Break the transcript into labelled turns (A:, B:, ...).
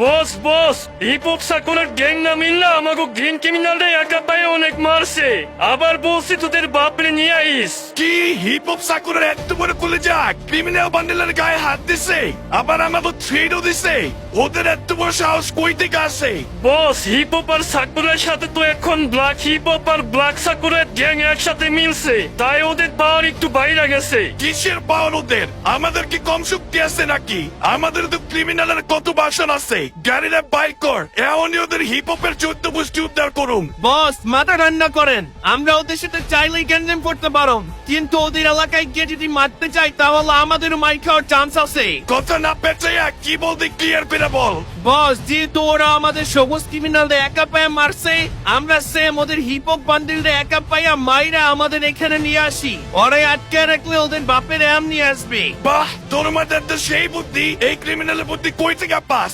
A: বস বস hip hop circular gang না মিললে আমাকে গ্রিন ক্রিমিনালরা একা পায়ে অনেক মারছে। আবার বলছি তোদের বাপরে নিয়ে আইস।
B: কি হিপ হপ সাকুরের এত বড় খুলে যাক ক্রিমিনাল বান্ডেলের গায়ে হাত দিছে, আবার আমাকে থ্রেডও দিছে। ওদের এত বড় সাহস কই থেকে আসে?
A: বস হিপ হপ আর সাকুরার সাথে তো এখন ব্ল্যাক হিপ হপ আর ব্ল্যাক সাকুরার গ্যাং একসাথে মিলছে, তাই ওদের পাওয়ার একটু বাইরে গেছে।
B: কিসের পাওয়ার ওদের? আমাদের কি কম শক্তি আছে নাকি? আমাদের তো ক্রিমিনালের কত বাসন আছে। গাড়িটা বাইর কর, এমনই ওদের হিপ হপের 14 গোষ্ঠী উদ্ধার করুন।
C: বস মাথা ঠান্ডা করেন, আমরা ওদের সাথে চাইলেই গ্যাঞ্জাম করতে পারো, কিন্তু ওদের এলাকায় গিয়ে যদি মারতে চাই তাহলে আমাদেরও মাইর খাওয়ার চান্স আছে।
B: কথা না পেঁচাইয়া কি বলতে ক্লিয়ার করে বল।
C: বস যেহেতু ওরা আমাদের সবুজ ক্রিমিনালদের একা পায়ে মারছে, আমরা সেম ওদের হিপ হপ বান্ডিলদের একা পাইয়া মাইরা আমাদের এখানে নিয়ে আসি। ওরাই আটকে রাখলে ওদের বাপের এম নিয়ে আসবে।
B: বাহ, তোর মাথার তো সেই বুদ্ধি। এই ক্রিমিনালের বুদ্ধি কই থেকে পাস?